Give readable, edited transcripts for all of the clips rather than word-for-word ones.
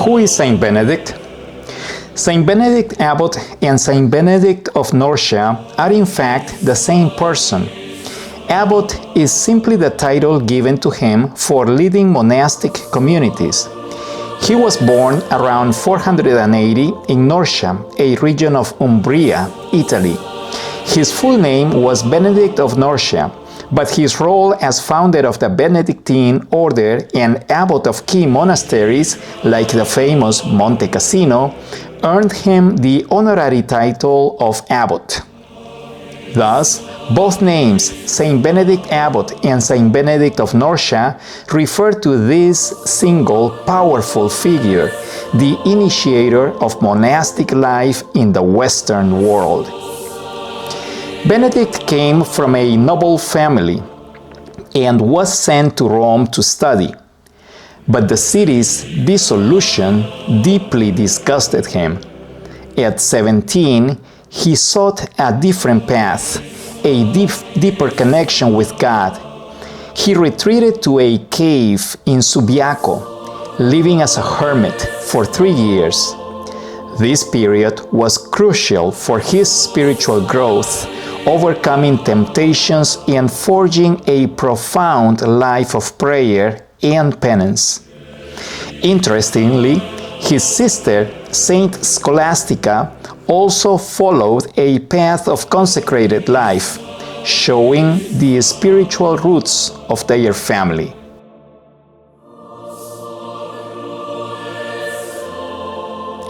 Who is Saint Benedict? Saint Benedict Abbot and Saint Benedict of Norcia are in fact the same person. Abbot is simply the title given to him for leading monastic communities. He was born around 480 in Norcia, a region of Umbria, Italy. His full name was Benedict of Norcia, but his role as founder of the Benedictine order and abbot of key monasteries, like the famous Monte Cassino, earned him the honorary title of abbot. Thus, both names, Saint Benedict Abbot and Saint Benedict of Norcia, refer to this single powerful figure, the initiator of monastic life in the Western world. Benedict came from a noble family and was sent to Rome to study. But the city's dissolution deeply disgusted him. At 17, he sought a different path, a deeper connection with God. He retreated to a cave in Subiaco, living as a hermit for 3 years. This period was crucial for his spiritual growth, overcoming temptations and forging a profound life of prayer and penance. Interestingly, his sister, Saint Scholastica, also followed a path of consecrated life, showing the spiritual roots of their family.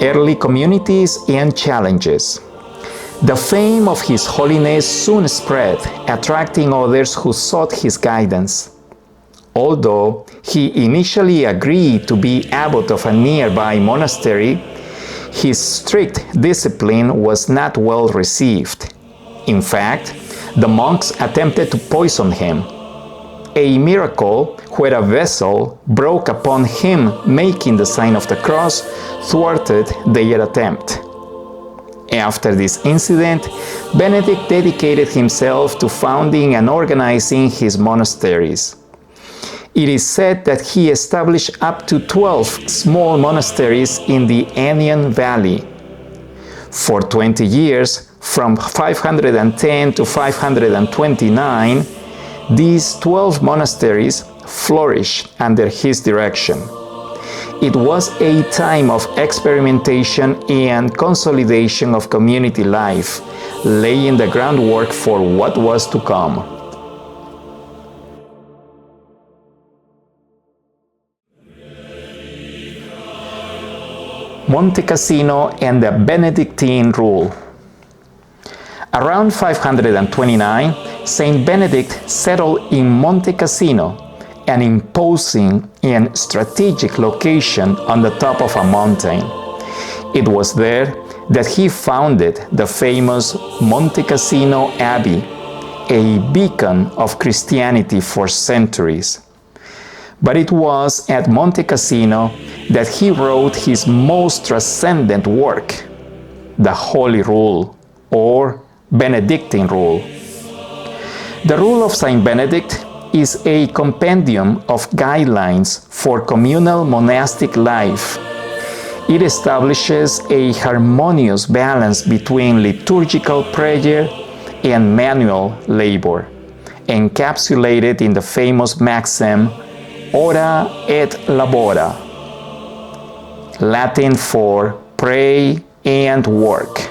Early communities and challenges. The fame of His Holiness soon spread, attracting others who sought his guidance. Although he initially agreed to be abbot of a nearby monastery, his strict discipline was not well received. In fact, the monks attempted to poison him. A miracle where a vessel broke upon him making the sign of the cross thwarted their attempt. After this incident, Benedict dedicated himself to founding and organizing his monasteries. It is said that he established up to 12 small monasteries in the Aniene Valley. For 20 years, from 510 to 529, these 12 monasteries flourished under his direction. It was a time of experimentation and consolidation of community life, laying the groundwork for what was to come. Monte Cassino and the Benedictine rule. Around 529, Saint Benedict settled in Monte Cassino, an imposing and strategic location on the top of a mountain. It was there that he founded the famous Monte Cassino Abbey, a beacon of Christianity for centuries. But it was at Monte Cassino that he wrote his most transcendent work, the Holy Rule, or Benedictine Rule. The Rule of Saint Benedict is a compendium of guidelines for communal monastic life. It establishes a harmonious balance between liturgical prayer and manual labor, encapsulated in the famous maxim, ora et labora, Latin for pray and work.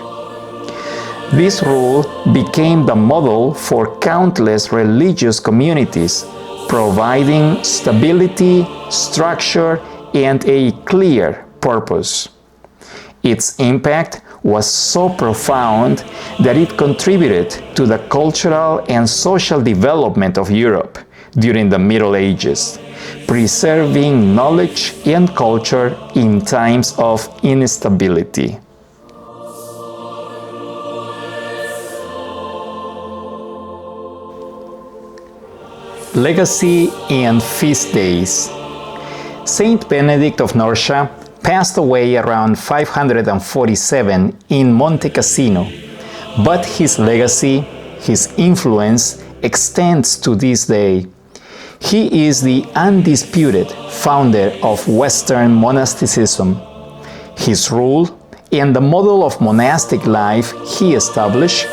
This rule became the model for countless religious communities, providing stability, structure, and a clear purpose. Its impact was so profound that it contributed to the cultural and social development of Europe during the Middle Ages, preserving knowledge and culture in times of instability. Legacy and feast days. Saint Benedict of Norcia passed away around 547 in Monte Cassino, but his legacy, his influence, extends to this day. He is the undisputed founder of Western monasticism, His rule and the model of monastic life he established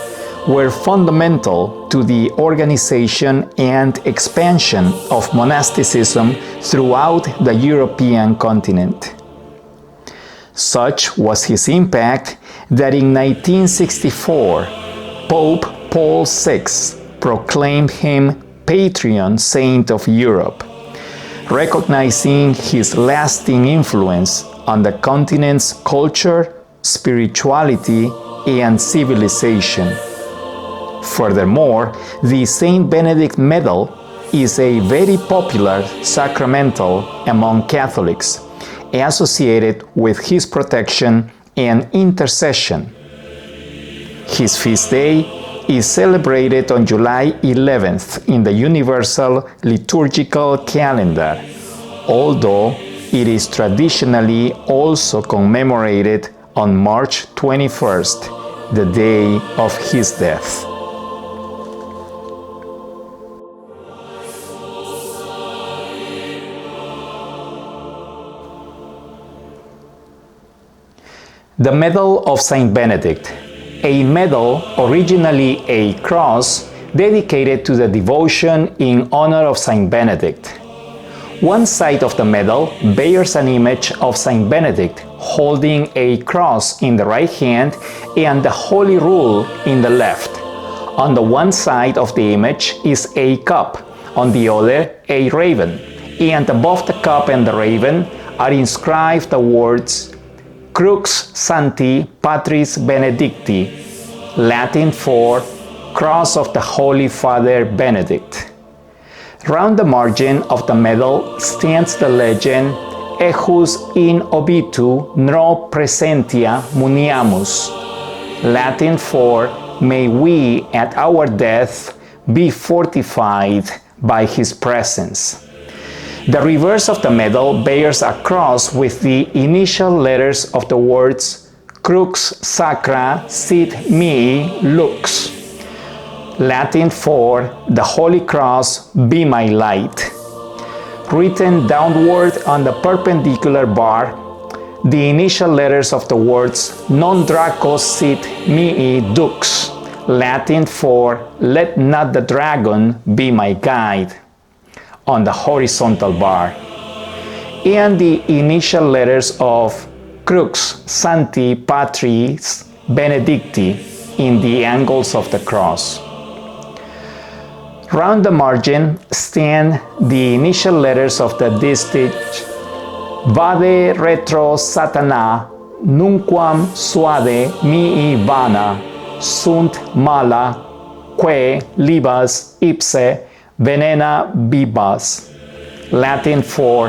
were fundamental to the organization and expansion of monasticism throughout the European continent. Such was his impact that in 1964, Pope Paul VI proclaimed him Patron Saint of Europe, recognizing his lasting influence on the continent's culture, spirituality, and civilization. Furthermore, the Saint Benedict Medal is a very popular sacramental among Catholics, associated with his protection and intercession. His feast day is celebrated on July 11th in the Universal Liturgical Calendar, although it is traditionally also commemorated on March 21st, the day of his death. The Medal of Saint Benedict, a medal originally a cross dedicated to the devotion in honor of Saint Benedict. One side of the medal bears an image of Saint Benedict holding a cross in the right hand and the Holy Rule in the left. On the one side of the image is a cup, on the other a raven, and above the cup and the raven are inscribed the words Crux Sancti Patris Benedicti, Latin for Cross of the Holy Father Benedict. Round the margin of the medal stands the legend Ejus in obitu no presentia muniamus, Latin for May we at our death be fortified by his presence. The reverse of the medal bears a cross with the initial letters of the words Crux Sacra Sit Mihi Lux, Latin for The Holy Cross Be My Light. Written downward on the perpendicular bar, the initial letters of the words Non Draco Sit Mihi Dux, Latin for Let not the dragon be my guide, on the horizontal bar, and the initial letters of Crux Sancti Patris Benedicti in the angles of the cross. Round the margin stand the initial letters of the distich Vade retro Satana nunquam suade mihi vana sunt mala que libas ipse venena bibas, Latin for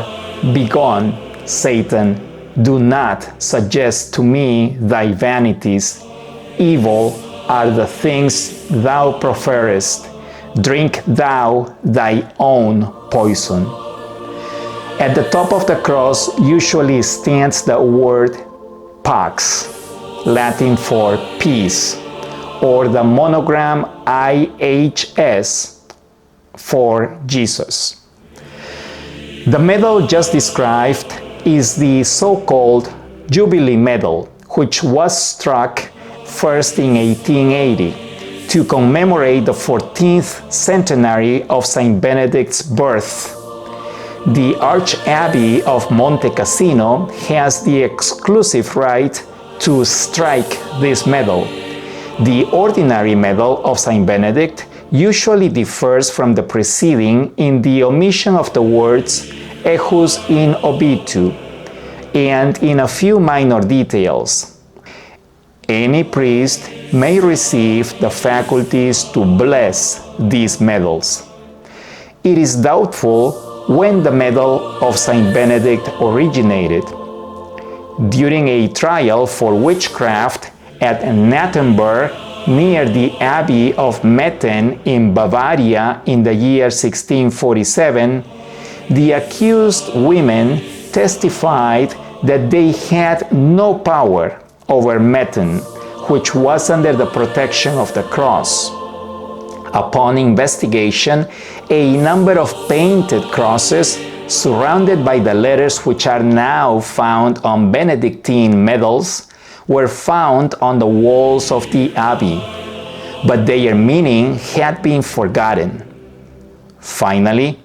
Begone, Satan, do not suggest to me thy vanities. Evil are the things thou preferest. Drink thou thy own poison. At the top of the cross usually stands the word Pax, Latin for peace, or the monogram IHS for Jesus. The medal just described is the so-called Jubilee Medal, which was struck first in 1880 to commemorate the 14th centenary of Saint Benedict's birth. The Archabbey of Monte Cassino has the exclusive right to strike this medal. The ordinary medal of Saint Benedict usually differs from the preceding in the omission of the words Ejus in obitu and in a few minor details. Any priest may receive the faculties to bless these medals. It is doubtful when the medal of Saint Benedict originated. During a trial for witchcraft at Nattenberg, near the Abbey of Metten in Bavaria in the year 1647, the accused women testified that they had no power over Metten, which was under the protection of the cross. Upon investigation, a number of painted crosses surrounded by the letters which are now found on Benedictine medals, were found on the walls of the abbey, but their meaning had been forgotten. Finally,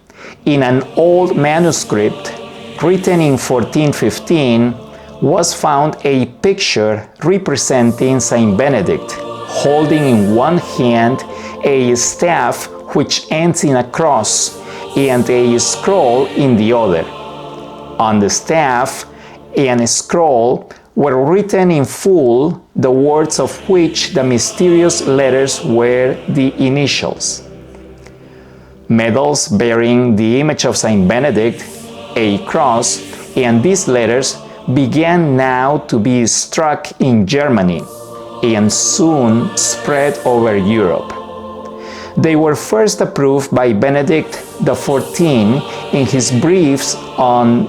in an old manuscript written in 1415, was found a picture representing Saint Benedict, holding in one hand a staff which ends in a cross and a scroll in the other. On the staff and scroll were written in full the words of which the mysterious letters were the initials. Medals bearing the image of Saint Benedict, a cross, and these letters began now to be struck in Germany and soon spread over Europe. They were first approved by Benedict XIV in his briefs on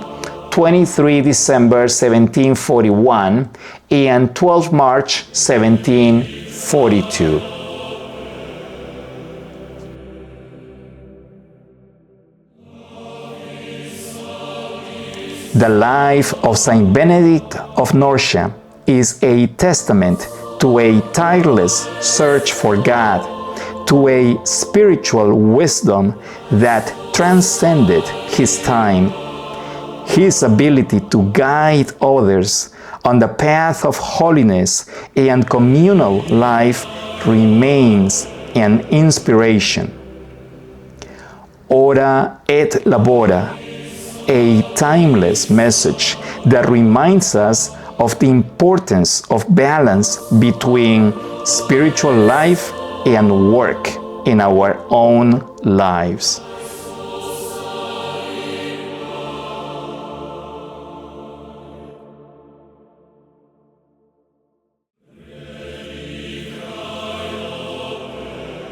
23 December 1741 and 12 March 1742. The life of Saint Benedict of Nursia is a testament to a tireless search for God, to a spiritual wisdom that transcended his time. His ability to guide others on the path of holiness and communal life remains an inspiration. Ora et labora, a timeless message that reminds us of the importance of balance between spiritual life and work in our own lives.